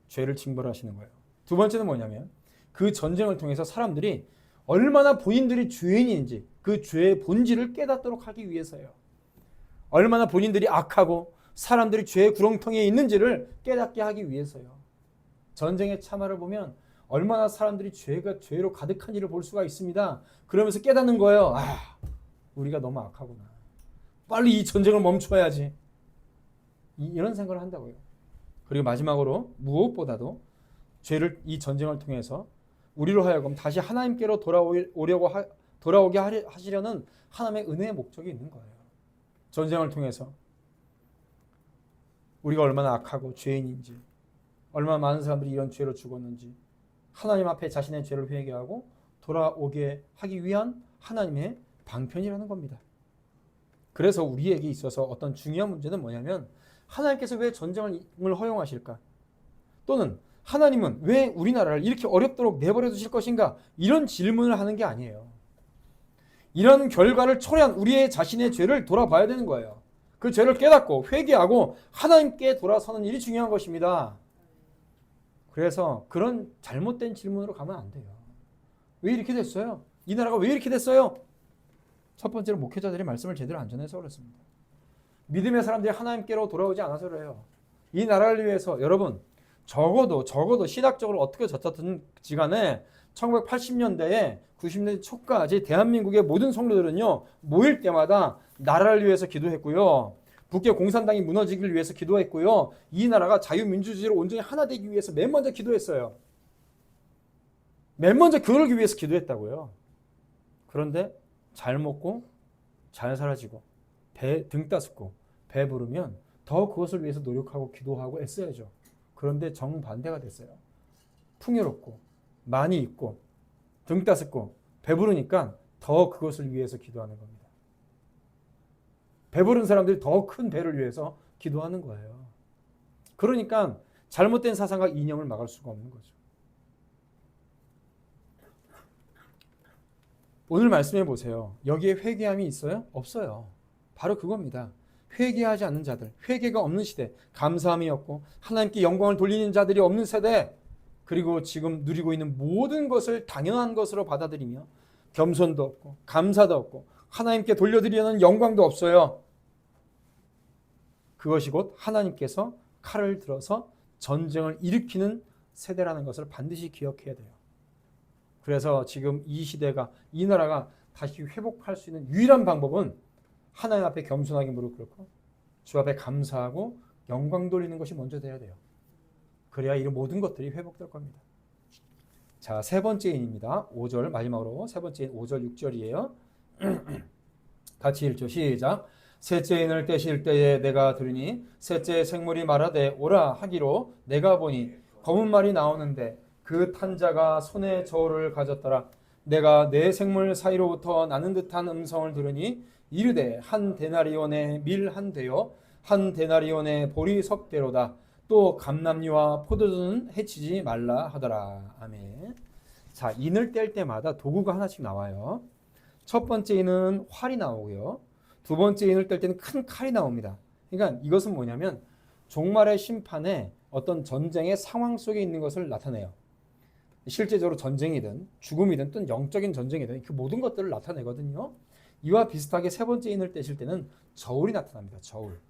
죄를 징벌하시는 거예요. 두 번째는 뭐냐면 그 전쟁을 통해서 사람들이 얼마나 본인들이 죄인인지 그 죄의 본질을 깨닫도록 하기 위해서예요. 얼마나 본인들이 악하고 사람들이 죄의 구렁텅이에 있는지를 깨닫게 하기 위해서요. 전쟁의 참화를 보면 얼마나 사람들이 죄로 가득한 일을 볼 수가 있습니다. 그러면서 깨닫는 거예요. 우리가 너무 악하구나. 빨리 이 전쟁을 멈춰야지. 이런 생각을 한다고요. 그리고 마지막으로 무엇보다도 이 전쟁을 통해서 우리로 하여금 다시 하나님께로 돌아오게 하시려는 하나님의 은혜의 목적이 있는 거예요. 전쟁을 통해서 우리가 얼마나 악하고 죄인인지, 얼마나 많은 사람들이 이런 죄로 죽었는지 하나님 앞에 자신의 죄를 회개하고 돌아오게 하기 위한 하나님의 방편이라는 겁니다. 그래서 우리에게 있어서 어떤 중요한 문제는 뭐냐면 하나님께서 왜 전쟁을 허용하실까? 또는 하나님은 왜 우리나라를 이렇게 어렵도록 내버려 두실 것인가? 이런 질문을 하는 게 아니에요. 이런 결과를 초래한 우리의 자신의 죄를 돌아봐야 되는 거예요. 그 죄를 깨닫고 회개하고 하나님께 돌아서는 일이 중요한 것입니다. 그래서 그런 잘못된 질문으로 가면 안 돼요. 왜 이렇게 됐어요? 이 나라가 왜 이렇게 됐어요? 첫 번째로 목회자들이 말씀을 제대로 안 전해서 그렇습니다. 믿음의 사람들이 하나님께로 돌아오지 않아서 그래요. 이 나라를 위해서 여러분 적어도 신학적으로 어떻게 졌든지 간에 1980년대에 90년대 초까지 대한민국의 모든 성도들은요 모일 때마다 나라를 위해서 기도했고요. 북계 공산당이 무너지기를 위해서 기도했고요. 이 나라가 자유민주주의로 온전히 하나 되기 위해서 맨 먼저 기도했어요. 맨 먼저 그러기 위해서 기도했다고요. 그런데 잘 먹고 잘 살아지고 등 따숩고 배부르면 더 그것을 위해서 노력하고 기도하고 애써야죠. 그런데 정반대가 됐어요. 풍요롭고 많이 있고 등 따숩고 배부르니까 더 그것을 위해서 기도하는 겁니다. 배부른 사람들이 더 큰 배를 위해서 기도하는 거예요. 그러니까 잘못된 사상과 이념을 막을 수가 없는 거죠. 오늘 말씀해 보세요. 여기에 회개함이 있어요? 없어요. 바로 그겁니다. 회개하지 않는 자들, 회개가 없는 시대, 감사함이 없고 하나님께 영광을 돌리는 자들이 없는 세대, 그리고 지금 누리고 있는 모든 것을 당연한 것으로 받아들이며 겸손도 없고 감사도 없고 하나님께 돌려드리려는 영광도 없어요. 그것이 곧 하나님께서 칼을 들어서 전쟁을 일으키는 세대라는 것을 반드시 기억해야 돼요. 그래서 지금 이 시대가, 이 나라가 다시 회복할 수 있는 유일한 방법은 하나님 앞에 겸손하게 무릎 꿇고 주 앞에 감사하고 영광 돌리는 것이 먼저 돼야 돼요. 그래야 이 모든 것들이 회복될 겁니다. 자, 세 번째 인입니다. 5절 마지막으로 세 번째 인 5절 6절이에요. 같이 읽죠. 시작. 셋째 인을 떼실 때에 내가 들으니 셋째 생물이 말하되 오라 하기로 내가 보니 검은 말이 나오는데 그 탄자가 손에 저울을 가졌더라. 내가 네 생물 사이로부터 나는 듯한 음성을 들으니 이르되 한 데나리온의 밀 한 대요 한 데나리온의 보리 석 대로다. 또 감람류와 포도주는 해치지 말라 하더라. 아멘. 자, 인을 뗄 때마다 도구가 하나씩 나와요. 첫 번째 인은 활이 나오고요. 두 번째 인을 뗄 때는 큰 칼이 나옵니다. 그러니까 이것은 뭐냐면 종말의 심판에 어떤 전쟁의 상황 속에 있는 것을 나타내요. 실제적으로 전쟁이든 죽음이든 또 영적인 전쟁이든 그 모든 것들을 나타내거든요. 이와 비슷하게 세 번째 인을 떼실 때는 저울이 나타납니다. 저울.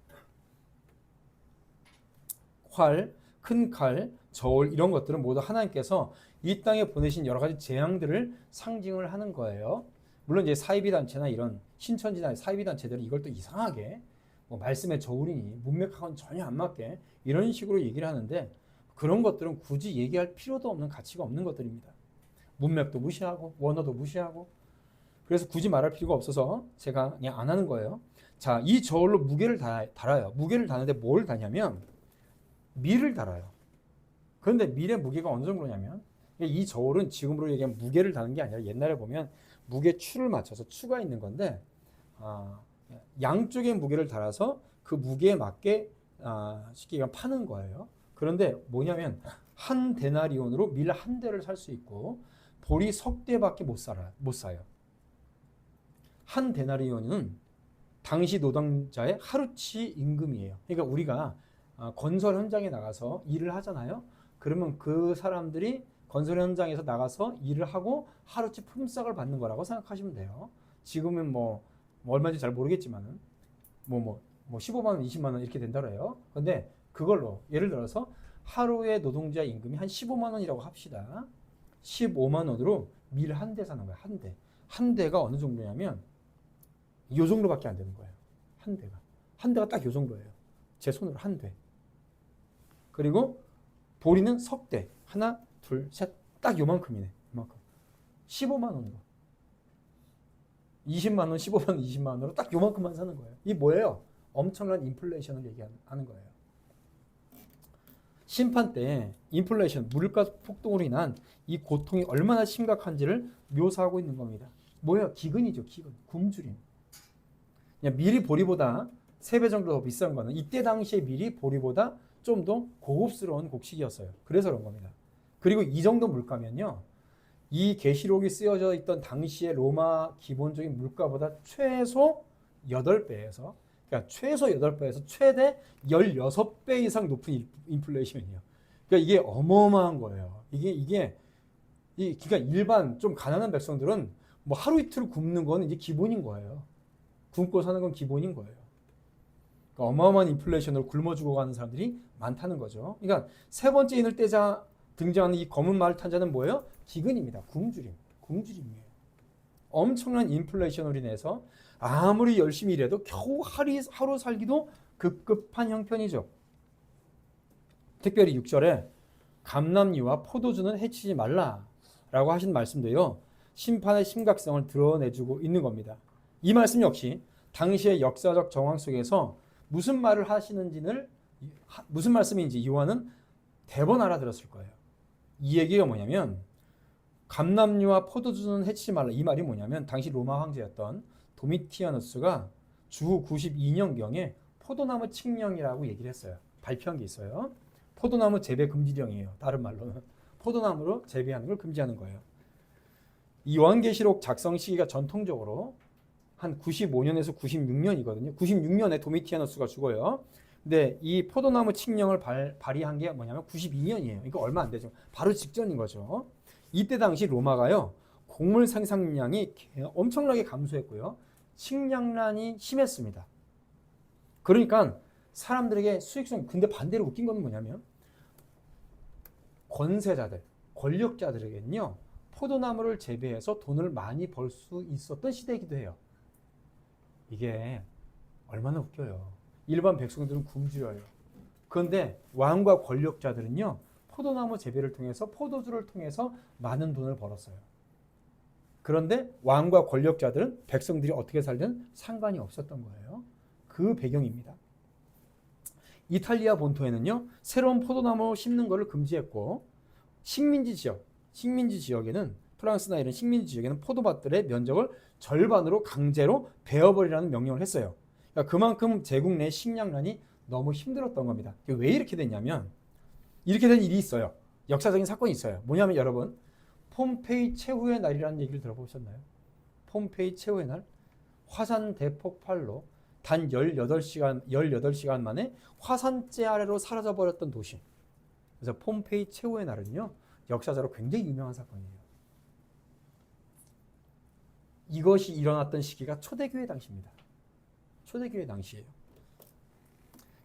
활, 큰 칼, 저울 이런 것들은 모두 하나님께서 이 땅에 보내신 여러 가지 재앙들을 상징을 하는 거예요. 물론 이제 사이비 단체나 이런 신천지나 사이비 단체들은 이걸 또 이상하게 뭐 말씀의 저울이니 문맥하고는 전혀 안 맞게 이런 식으로 얘기를 하는데 그런 것들은 굳이 얘기할 필요도 없는 가치가 없는 것들입니다. 문맥도 무시하고 원어도 무시하고 그래서 굳이 말할 필요가 없어서 제가 그냥 안 하는 거예요. 자, 이 저울로 무게를 달아요. 무게를 다는데 뭘 다냐면 밀을 달아요. 그런데 밀의 무게가 어느 정도냐면 이 저울은 지금으로 얘기하면 무게를 다는 게 아니라 옛날에 보면 무게 추를 맞춰서 추가 있는 건데 양쪽의 무게를 달아서 그 무게에 맞게 쉽게 얘기하면 파는 거예요. 그런데 뭐냐면 한 데나리온으로 밀 한 대를 살 수 있고 보리 석 대밖에 못 사요. 한 데나리온은 당시 노동자의 하루치 임금이에요. 그러니까 우리가 건설 현장에 나가서 일을 하잖아요. 그러면 그 사람들이 건설 현장에서 나가서 일을 하고 하루치 품삯을 받는 거라고 생각하시면 돼요. 지금은 뭐 얼마인지 잘 모르겠지만은 뭐 15만 원, 20만 원 이렇게 된다 그래요. 근데 그걸로 예를 들어서 하루의 노동자 임금이 한 15만 원이라고 합시다. 15만 원으로 밀 한 대 사는 거예요. 한 대. 한 대가 어느 정도냐면 이 정도밖에 안 되는 거예요. 한 대가. 한 대가 딱 이 정도예요. 제 손으로 한 대. 그리고 보리는 석 대. 하나, 둘, 셋. 딱 요만큼이네. 요만큼. 15만 원으로. 20만 원, 15만 원, 20만 원으로 딱 요만큼만 사는 거예요. 이게 뭐예요? 엄청난 인플레이션을 얘기하는 거예요. 심판 때 인플레이션, 물가 폭등으로 인한 이 고통이 얼마나 심각한지를 묘사하고 있는 겁니다. 뭐예요? 기근이죠. 기근. 굶주림. 밀이 보리보다 3배 정도 더 비싼 거는 이때 당시에 밀이 보리보다 좀 더 고급스러운 곡식이었어요. 그래서 그런 겁니다. 그리고 이 정도 물가면요. 이 계시록이 쓰여져 있던 당시의 로마 기본적인 물가보다 최소 8배에서 그러니까 최소 8배에서 최대 16배 이상 높은 인플레이션이에요. 그러니까 이게 어마어마한 거예요. 그러니까 일반 좀 가난한 백성들은 뭐 하루 이틀 굶는 건 이제 기본인 거예요. 굶고 사는 건 기본인 거예요. 그러니까 어마어마한 인플레이션으로 굶어 죽어가는 사람들이 많다는 거죠. 그러니까 세 번째 인을 떼자 등장하는 이 검은 말 탄자는 뭐예요? 기근입니다. 굶주림이에요. 엄청난 인플레이션으로 인해서 아무리 열심히 일해도 겨우 하루 살기도 급급한 형편이죠. 특별히 6절에 감람류와 포도주는 해치지 말라라고 하신 말씀도요. 심판의 심각성을 드러내주고 있는 겁니다. 이 말씀 역시 당시의 역사적 정황 속에서 무슨 말을 하시는지를 무슨 말씀인지 요한은 대번 알아들었을 거예요. 이 얘기가 뭐냐면 감람류와 포도주는 해치지 말라. 이 말이 뭐냐면 당시 로마 황제였던 도미티아누스가 주후 92년경에 포도나무 칙령이라고 얘기를 했어요. 발표한 게 있어요. 포도나무 재배 금지령이에요. 다른 말로는 포도나무로 재배하는 걸 금지하는 거예요. 이 요한계시록 작성 시기가 전통적으로 한 95년에서 96년이거든요. 96년에 도미티아누스가 죽어요. 근데 이 포도나무 칙령을 발의한 게 뭐냐면 92년이에요. 그러니까 얼마 안 되죠. 바로 직전인 거죠. 이때 당시 로마가요. 곡물 생산량이 엄청나게 감소했고요. 식량난이 심했습니다. 그러니까 사람들에게 수익성. 근데 반대로 웃긴 건 뭐냐면 권세자들, 권력자들에게는요 포도나무를 재배해서 돈을 많이 벌 수 있었던 시대이기도 해요. 이게 얼마나 웃겨요. 일반 백성들은 굶주려요. 그런데 왕과 권력자들은요 포도나무 재배를 통해서 포도주를 통해서 많은 돈을 벌었어요. 그런데 왕과 권력자들은 백성들이 어떻게 살든 상관이 없었던 거예요. 그 배경입니다. 이탈리아 본토에는요 새로운 포도나무 심는 것을 금지했고 식민지 지역에는 프랑스나 이런 식민지 지역에는 포도밭들의 면적을 절반으로 강제로 베어버리라는 명령을 했어요. 그러니까 그만큼 제국 내 식량난이 너무 힘들었던 겁니다. 왜 이렇게 됐냐면 이렇게 된 일이 있어요. 역사적인 사건이 있어요. 뭐냐면 여러분 폼페이 최후의 날이라는 얘기를 들어보셨나요? 폼페이 최후의 날 화산 대폭발로 단 18시간 만에 화산재 아래로 사라져버렸던 도시. 그래서 폼페이 최후의 날은요 역사적으로 굉장히 유명한 사건이에요. 이것이 일어났던 시기가 초대교회 당시입니다. 초대교회 당시예요.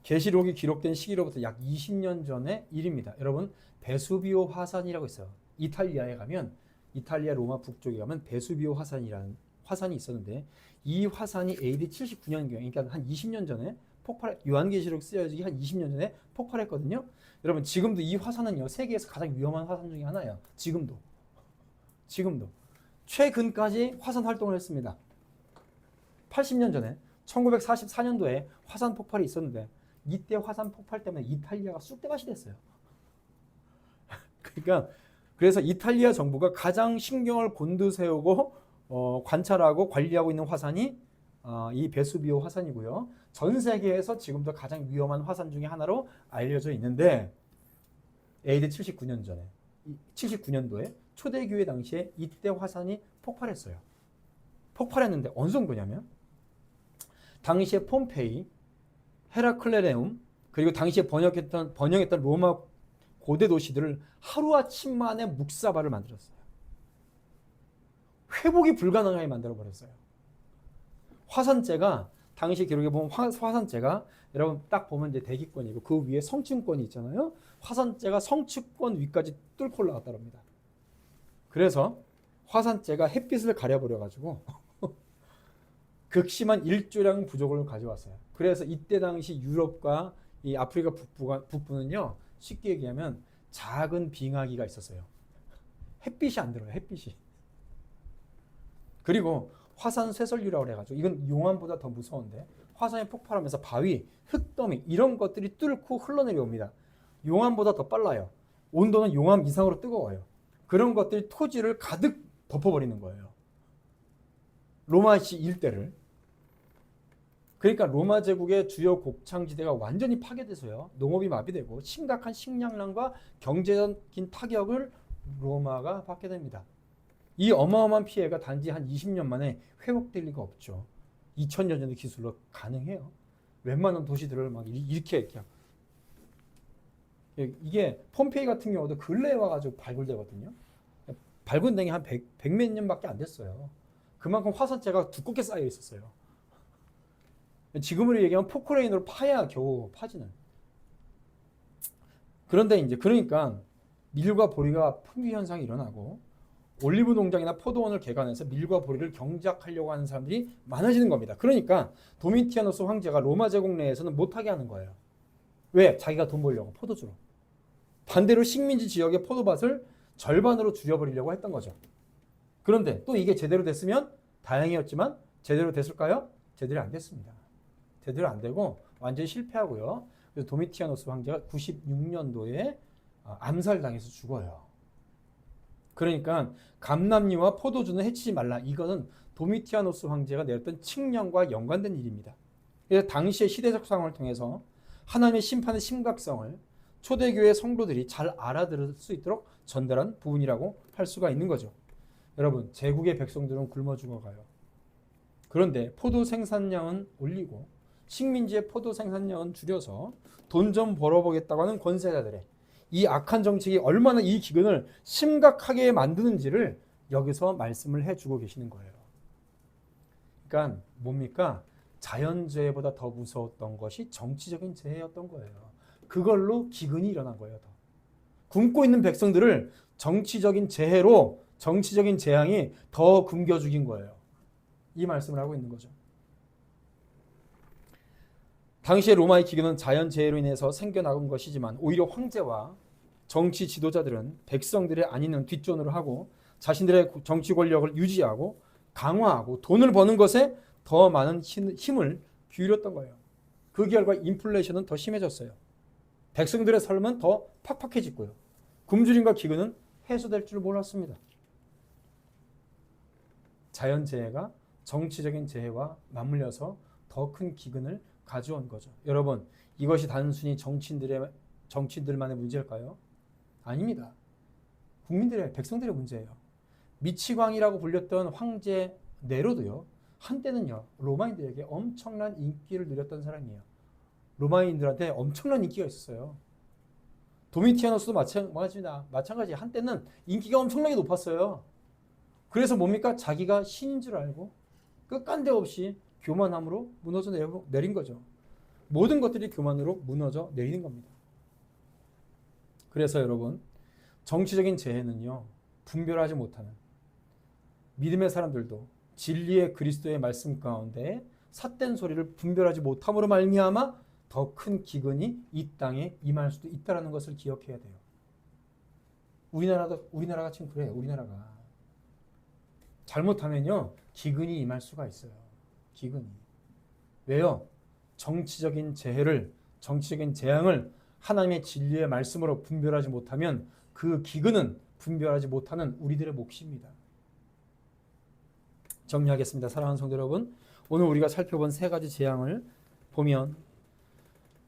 계시록이 기록된 시기로부터 약 20년 전의 일입니다. 여러분 베수비오 화산이라고 있어요. 이탈리아에 가면 이탈리아 로마 북쪽에 가면 베수비오 화산이라는 화산이 있었는데 이 화산이 AD 79년경 그러니까 한 20년 전에 요한계시록 쓰여지기 한 20년 전에 폭발했거든요. 여러분 지금도 이 화산은요 세계에서 가장 위험한 화산 중에 하나예요. 지금도 최근까지 화산 활동을 했습니다. 80년 전에 1944년도에 화산 폭발이 있었는데 이때 화산 폭발 때문에 이탈리아가 쑥대밭이 됐어요. 그러니까 그래서 이탈리아 정부가 가장 신경을 곤두세우고 관찰하고 관리하고 있는 화산이 이 베수비오 화산이고요. 전 세계에서 지금도 가장 위험한 화산 중에 하나로 알려져 있는데 AD 79년도에 초대교회 당시에 이때 화산이 폭발했어요. 폭발했는데 어느 정도냐면 당시에 폼페이, 헤라클레네움 그리고 당시에 번영했던 로마 고대 도시들을 하루아침 만에 묵사발을 만들었어요. 회복이 불가능하게 만들어버렸어요. 화산재가 당시 기록에 보면 화산재가 여러분 딱 보면 이제 대기권이고 그 위에 성층권이 있잖아요. 화산재가 성층권 위까지 뚫고 올라갔다고 합니다. 그래서 화산재가 햇빛을 가려버려가지고 극심한 일조량 부족을 가져왔어요. 그래서 이때 당시 유럽과 이 아프리카 북부는요 쉽게 얘기하면 작은 빙하기가 있었어요. 햇빛이 안 들어요. 햇빛이. 그리고 화산 쇄설유라고 해가지고 이건 용암보다 더 무서운데 화산이 폭발하면서 바위, 흙더미 이런 것들이 뚫고 흘러내려옵니다. 용암보다 더 빨라요. 온도는 용암 이상으로 뜨거워요. 그런 것들이 토지를 가득 덮어버리는 거예요. 로마시 일대를. 그러니까 로마 제국의 주요 곡창지대가 완전히 파괴돼서요. 농업이 마비되고 심각한 식량난과 경제적인 타격을 로마가 받게 됩니다. 이 어마어마한 피해가 단지 한 20년 만에 회복될 리가 없죠. 2000년 전의 기술로 가능해요. 웬만한 도시들을 막 이렇게 이게 폼페이 같은 경우도 근래에 와가지고 발굴되거든요. 발굴된 게 한 100몇 년밖에 안 됐어요. 그만큼 화산재가 두껍게 쌓여 있었어요. 지금으로 얘기하면 포크레인으로 파야 겨우 파지는. 그런데 이제 그러니까 밀과 보리가 풍기 현상이 일어나고 올리브 농장이나 포도원을 개간해서 밀과 보리를 경작하려고 하는 사람들이 많아지는 겁니다. 그러니까 도미티아누스 황제가 로마 제국 내에서는 못하게 하는 거예요. 왜? 자기가 돈 벌려고 포도주로. 반대로 식민지 지역의 포도밭을 절반으로 줄여버리려고 했던 거죠. 그런데 또 이게 제대로 됐으면 다행이었지만 제대로 됐을까요? 제대로 안 됐습니다. 제대로 안 되고 완전히 실패하고요. 그래서 도미티아누스 황제가 96년도에 암살당해서 죽어요. 그러니까 감람류와 포도주는 해치지 말라. 이거는 도미티아누스 황제가 내렸던 칙령과 연관된 일입니다. 그래서 당시의 시대적 상황을 통해서 하나님의 심판의 심각성을 초대교회 성도들이 잘 알아들을 수 있도록 전달한 부분이라고 할 수가 있는 거죠. 여러분, 제국의 백성들은 굶어 죽어가요. 그런데 포도 생산량은 올리고 식민지의 포도 생산량은 줄여서 돈 좀 벌어보겠다고 하는 권세자들의 이 악한 정책이 얼마나 이 기근을 심각하게 만드는지를 여기서 말씀을 해주고 계시는 거예요. 그러니까 뭡니까? 자연재해보다 더 무서웠던 것이 정치적인 재해였던 거예요. 그걸로 기근이 일어난 거예요. 더. 굶고 있는 백성들을 정치적인 재해로 정치적인 재앙이 더 굶겨 죽인 거예요. 이 말씀을 하고 있는 거죠. 당시의 로마의 기근은 자연재해로 인해서 생겨나온 것이지만 오히려 황제와 정치 지도자들은 백성들의 안위는 뒷전으로 하고 자신들의 정치 권력을 유지하고 강화하고 돈을 버는 것에 더 많은 힘을 기울였던 거예요. 그 결과 인플레이션은 더 심해졌어요. 백성들의 삶은 더 팍팍해지고요. 굶주림과 기근은 해소될 줄 몰랐습니다. 자연재해가 정치적인 재해와 맞물려서 더 큰 기근을 가져온 거죠. 여러분, 이것이 단순히 정치인들만의 문제일까요? 아닙니다. 국민들의, 백성들의 문제예요. 미치광이라고 불렸던 황제 네로도요, 한때는요, 로마인들에게 엄청난 인기를 누렸던 사람이에요. 로마인들한테 엄청난 인기가 있었어요. 도미티아누스도 마찬가지. 한때는 인기가 엄청나게 높았어요. 그래서 뭡니까? 자기가 신인 줄 알고 끝간데 없이 교만함으로 무너져 내린 거죠. 모든 것들이 교만으로 무너져 내리는 겁니다. 그래서 여러분, 정치적인 재해는요, 분별하지 못하는 믿음의 사람들도 진리의 그리스도의 말씀 가운데 삿된 소리를 분별하지 못함으로 말미암아 더 큰 기근이 이 땅에 임할 수도 있다는 것을 기억해야 돼요. 우리나라가 지금 그래요. 우리나라가 잘못하면요, 기근이 임할 수가 있어요. 기근이. 왜요? 정치적인 재앙을 하나님의 진리의 말씀으로 분별하지 못하면 그 기근은 분별하지 못하는 우리들의 몫입니다. 정리하겠습니다. 사랑하는 성도 여러분, 오늘 우리가 살펴본 세 가지 재앙을 보면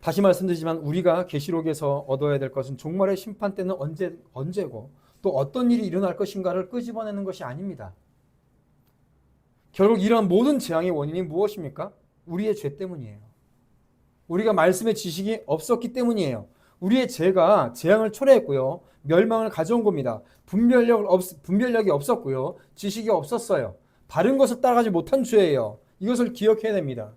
다시 말씀드리지만 우리가 계시록에서 얻어야 될 것은 종말의 심판 때는 언제고 또 어떤 일이 일어날 것인가를 끄집어내는 것이 아닙니다. 결국 이러한 모든 재앙의 원인이 무엇입니까? 우리의 죄 때문이에요. 우리가 말씀의 지식이 없었기 때문이에요. 우리의 죄가 재앙을 초래했고요. 멸망을 가져온 겁니다. 분별력이 없었고요. 지식이 없었어요. 바른 것을 따라가지 못한 죄예요. 이것을 기억해야 됩니다.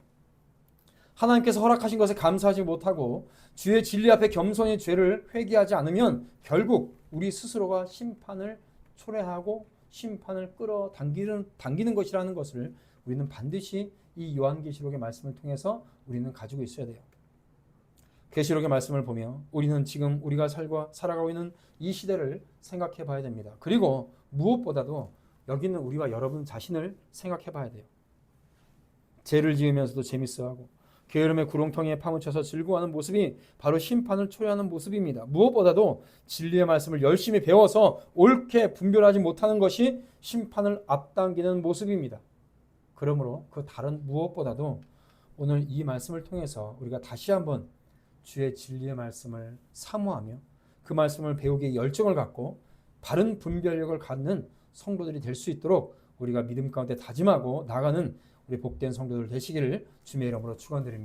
하나님께서 허락하신 것에 감사하지 못하고 주의 진리 앞에 겸손히 죄를 회개하지 않으면 결국 우리 스스로가 심판을 초래하고 심판을 끌어당기는 것이라는 것을 우리는 반드시 이 요한계시록의 말씀을 통해서 우리는 가지고 있어야 돼요. 계시록의 말씀을 보며 우리는 지금 우리가 살아가고 있는 이 시대를 생각해 봐야 됩니다. 그리고 무엇보다도 여기 있는 우리와 여러분 자신을 생각해 봐야 돼요. 죄를 지으면서도 재밌어하고 게으름의 구렁텅이에 파묻혀서 즐거워하는 모습이 바로 심판을 초래하는 모습입니다. 무엇보다도 진리의 말씀을 열심히 배워서 옳게 분별하지 못하는 것이 심판을 앞당기는 모습입니다. 그러므로 그 다른 무엇보다도 오늘 이 말씀을 통해서 우리가 다시 한번 주의 진리의 말씀을 사모하며 그 말씀을 배우기에 열정을 갖고 바른 분별력을 갖는 성도들이 될 수 있도록 우리가 믿음 가운데 다짐하고 나가는 우리 복된 성도들 되시기를 주님의 이름으로 축원드립니다.